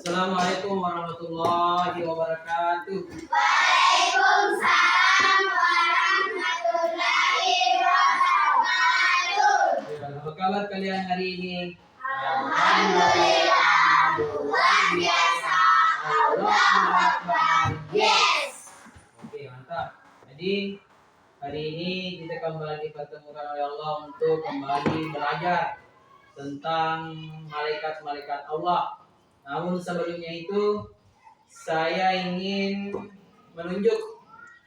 Assalamualaikum warahmatullahi wabarakatuh. Waalaikumsalam warahmatullahi wabarakatuh. Apa kabar kalian hari ini? Alhamdulillah, luar biasa. Allahu Akbar. Yes. Oke, mantap. Jadi hari ini kita kembali dipertemukan oleh Allah untuk kembali belajar tentang malaikat-malaikat Allah. Namun sebelumnya itu saya ingin menunjuk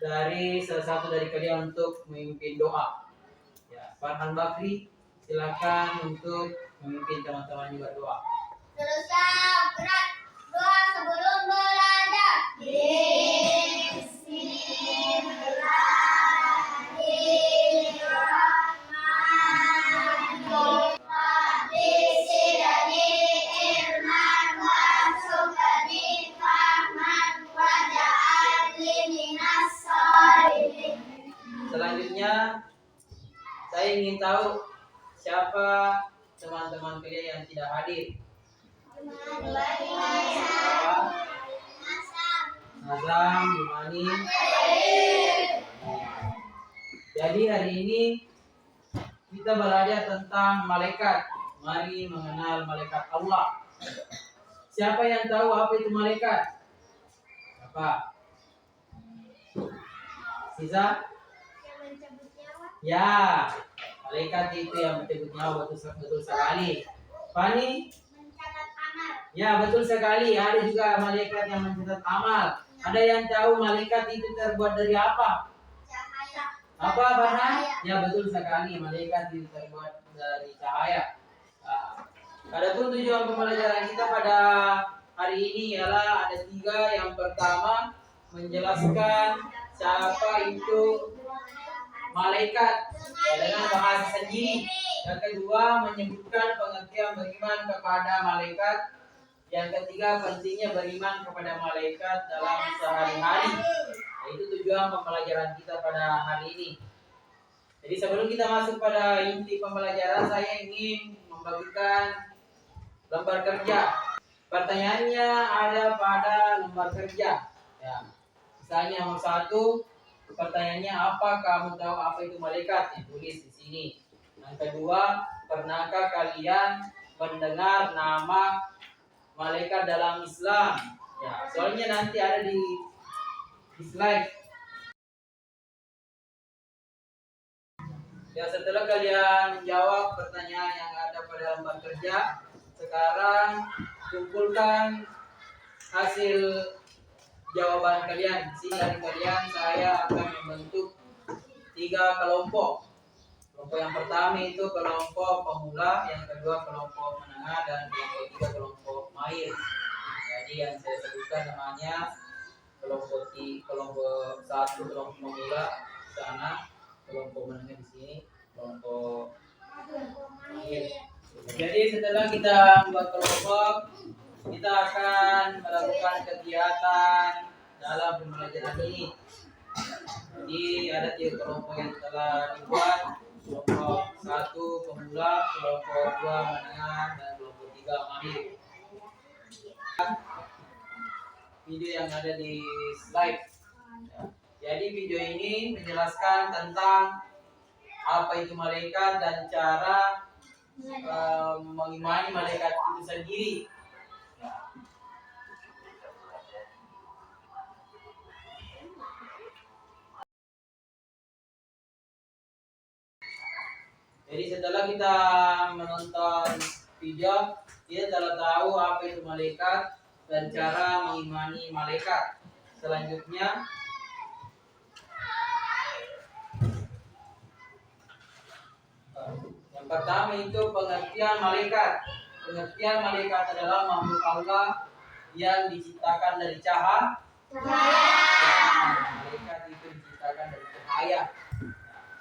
dari salah satu dari kalian untuk memimpin doa. Ya, Farhan Bakri, silakan untuk memimpin teman-teman juga doa. Teruslah berat doa sebelum belajar. Bismillahirrahmanirrahim. Bismillahirrahmanirrahim. Selanjutnya saya ingin tahu siapa teman-teman kalian yang tidak hadir. Nazam, Yumani. Jadi hari ini kita belajar tentang malaikat. Mari mengenal malaikat Allah. Siapa yang tahu apa itu malaikat? Apa? Sisa? Ya, malaikat itu yang mencabut nyawa, betul sekali. Fani? Mencatat amal. Ya, betul sekali. Ada juga malaikat yang mencatat amal. Ada yang tahu malaikat itu terbuat dari apa? Cahaya. Apa, Farhan? Ya, betul sekali. Malaikat itu terbuat dari cahaya. Adapun tujuan pembelajaran kita pada hari ini ialah ada 3. Yang pertama, menjelaskan siapa itu malaikat dengan bahasa sendiri. Yang kedua, menyebutkan pengertian beriman kepada malaikat. Yang ketiga, pentingnya beriman kepada malaikat dalam sehari-hari. Itu tujuan pembelajaran kita pada hari ini. Jadi sebelum kita masuk pada inti pembelajaran, saya ingin membagikan lembar kerja. Pertanyaannya ada pada lembar kerja. Ya. Misalnya nomor 1, pertanyaannya apa kamu tahu apa itu malaikat? Tulis di sini. Yang kedua, pernahkah kalian mendengar nama malaikat dalam Islam? Ya, soalnya nanti ada di slide. Ya, setelah kalian menjawab pertanyaan yang ada pada lembar kerja, sekarang kumpulkan hasil jawaban kalian. Di sini dari kalian saya akan membentuk 3 kelompok. Kelompok yang pertama itu kelompok pemula, yang kedua kelompok menengah, dan yang ketiga kelompok mahir. Jadi yang saya sebutkan namanya kelompok 1 kelompok pemula di sana, kelompok menengah di sini, kelompok mahir. Jadi setelah kita membuat kelompok, kita akan melakukan kegiatan dalam pembelajaran ini. Jadi ada 3 kelompok yang telah dibuat. Kelompok 1 pemula, kelompok 2 menengah, dan kelompok 3 mahir. Video yang ada di slide. Jadi video ini menjelaskan tentang apa itu malaikat dan cara mengimani malaikat itu sendiri. Jadi setelah kita menonton video, kita telah tahu apa itu malaikat dan cara mengimani malaikat. Selanjutnya, yang pertama itu pengertian malaikat. Pengertian malaikat adalah makhluk Allah yang diciptakan dari cahaya. Malaikat itu diciptakan dari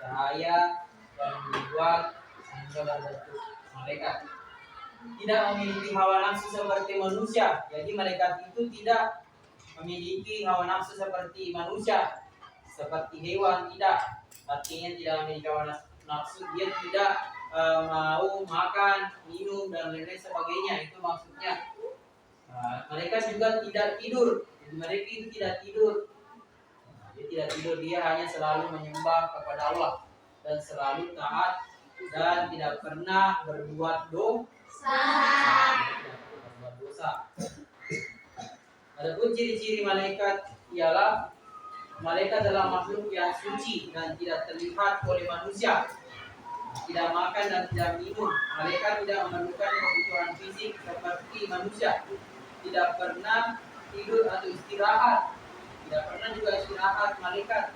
cahaya dan dibuat sehingga berbentuk malaikat. Tidak memiliki hawa nafsu seperti manusia. Jadi malaikat itu tidak memiliki hawa nafsu seperti manusia, seperti hewan tidak. Artinya tidak memiliki hawa nafsu, dia tidak mau makan, minum dan lain-lain sebagainya. Itu maksudnya. Mereka juga tidak tidur. Jadi mereka itu tidak tidur. Dia tidak tidur, dia hanya selalu menyembah kepada Allah dan selalu taat dan tidak pernah berbuat dosa. Adapun ciri-ciri malaikat ialah malaikat adalah makhluk yang suci dan tidak terlihat oleh manusia. Tidak makan dan tidak minum. Malaikat tidak memerlukan kebutuhan fisik seperti manusia. Tidak pernah tidur atau istirahat. Tidak pernah juga istirahat malaikat.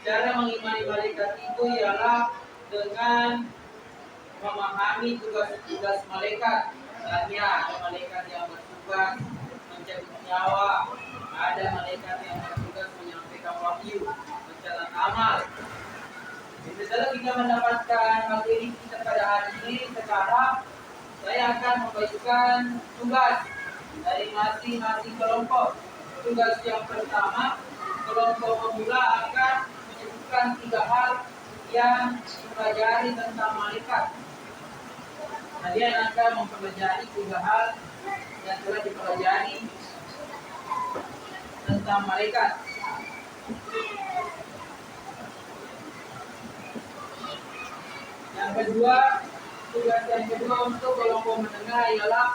Cara mengimani malaikat itu ialah dengan memahami tugas-tugas malaikat. Misalnya ada malaikat yang bertugas mencabut nyawa, ada malaikat yang bertugas menyampaikan wahyu, mencatat amal. Setelah kita mendapatkan materi kita pada hari ini, sekarang saya akan membagikan tugas dari masing-masing kelompok. Tugas yang pertama, kelompok pemula akan menyebutkan 3 hal yang dipelajari tentang malaikat. Kalian akan mempelajari 3 hal yang telah dipelajari tentang malaikat. Yang kedua, tugas yang kedua untuk kelompok menengah ialah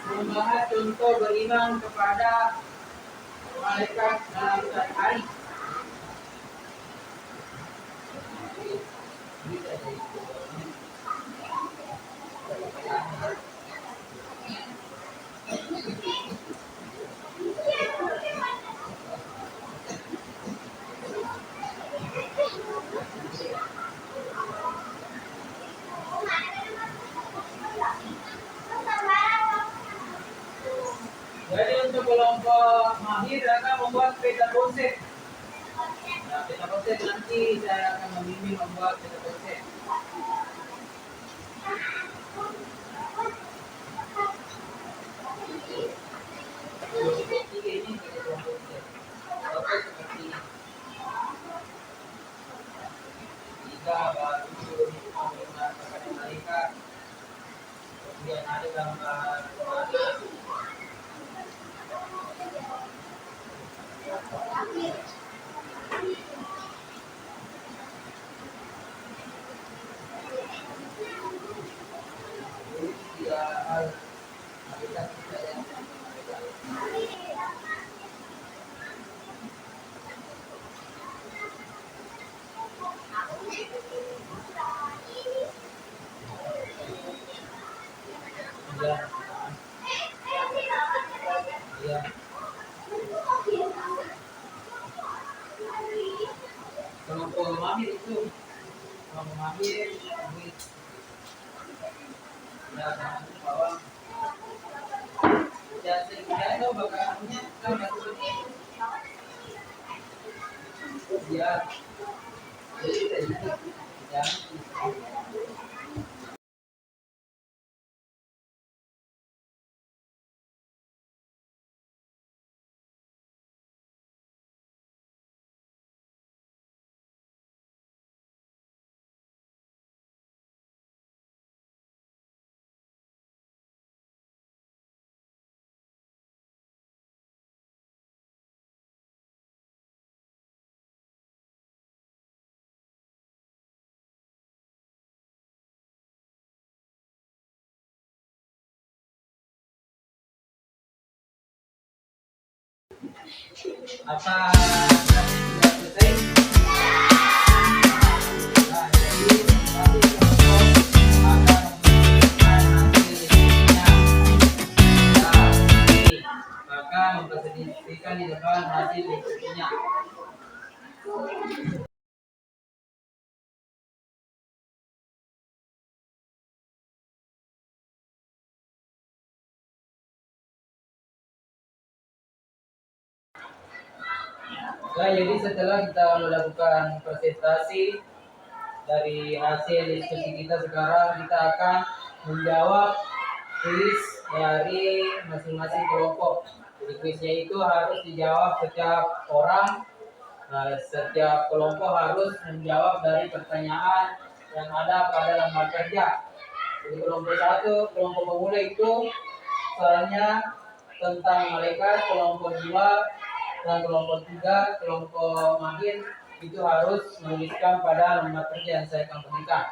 membahas contoh beriman kepada malaikat dalam sehari-hari. Jadi untuk kelompok mahir akan membuat peta konsep. Nah, peta konsep nanti saya akan membimbing membuat peta konsep. Tiga ini sebagai kelompok konsep. Kelompok seperti ini. 3 baru mengenal kepada malaikat. Kemudian ada gambar kelompok mahir itu kelompok mahir bawah dan saya tahu bakarannya kan seperti itu ya jadi jangan apa sudah selesai. Nah, jadi nanti kelompok akan memberikan hasil diskusinya. Nah, ini maka mempresentasikan di depan hasil diskusinya. Nah, jadi setelah kita melakukan presentasi dari hasil diskusi kita, sekarang kita akan menjawab kuis dari masing-masing kelompok. Jadi kuisnya itu harus dijawab setiap orang, setiap kelompok harus menjawab dari pertanyaan yang ada pada lembar kerja. Jadi kelompok 1, kelompok pemula itu soalnya tentang malaikat, kelompok 2 dan kelompok 3, kelompok mahir itu harus menuliskan pada lembar kerja yang saya akan berikan.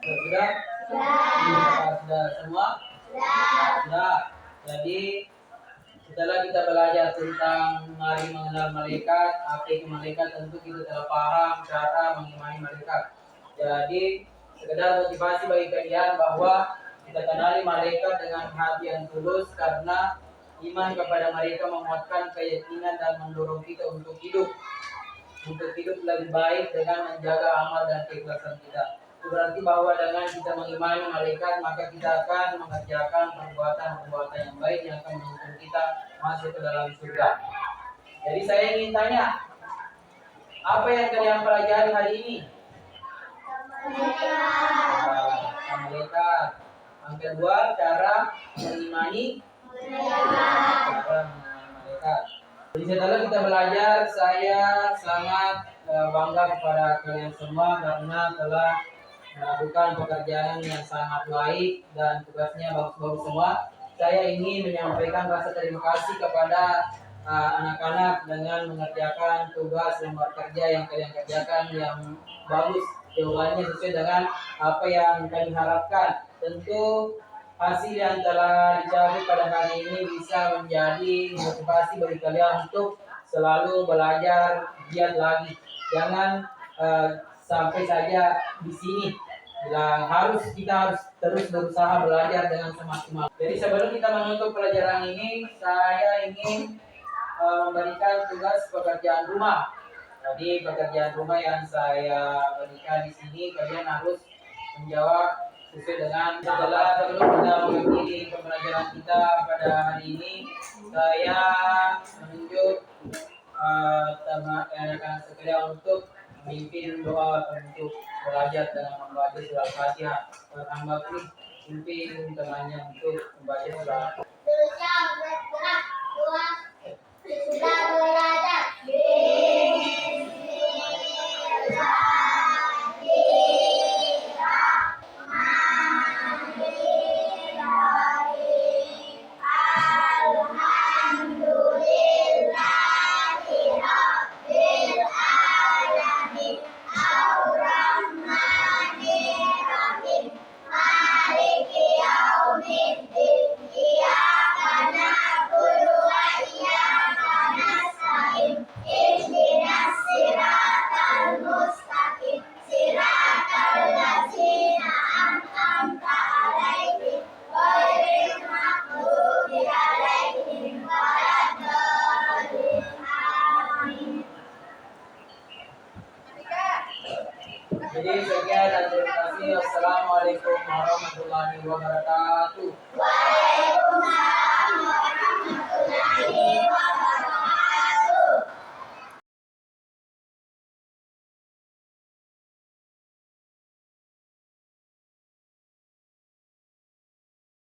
Sudah? Sudah semua? Sudah. Jadi setelah kita belajar tentang mari mengenal malaikat, apa itu malaikat, tentu kita telah paham cara mengimani malaikat. Jadi sekedar motivasi bagi kalian bahwa kita kenali malaikat dengan hati yang tulus, karena iman kepada mereka menguatkan keyakinan dan mendorong kita untuk hidup lebih baik dengan menjaga amal dan keikhlasan kita. Itu berarti bahwa dengan kita mengimani malaikat, maka kita akan mengerjakan perbuatan-perbuatan yang baik yang akan menuntun kita masuk ke dalam surga. Jadi saya ingin tanya, apa yang kalian pelajari hari ini? Malaikat. Yang kedua, cara mengimani malaikat. Jadi setelah kita belajar, saya sangat bangga kepada kalian semua karena telah melakukan pekerjaan yang sangat baik dan tugasnya bagus-bagus semua. Saya ingin menyampaikan rasa terima kasih kepada anak-anak dengan mengerjakan tugas lembar kerja yang kalian kerjakan yang bagus. Jawabannya sesuai dengan apa yang kami harapkan. Tentu hasil yang telah dicapai pada hari ini bisa menjadi motivasi bagi kalian untuk selalu belajar giat lagi. Jangan sampai saja di sini. Kita harus terus berusaha belajar dengan semaksimal. Jadi sebelum kita menutup pelajaran ini, saya ingin memberikan tugas pekerjaan rumah. Jadi pekerjaan rumah yang saya berikan di sini, kalian harus menjawab sesuai dengan sebelum kita mengakhiri pembelajaran kita pada hari ini. Saya menunjuk rekan-rekan sekalian untuk memimpin doa untuk belajar dengan membaca surah Al-Fatihah. Kang Bakri pimpin temannya untuk membaca surah. Terusnya bergerak. 2. Sudah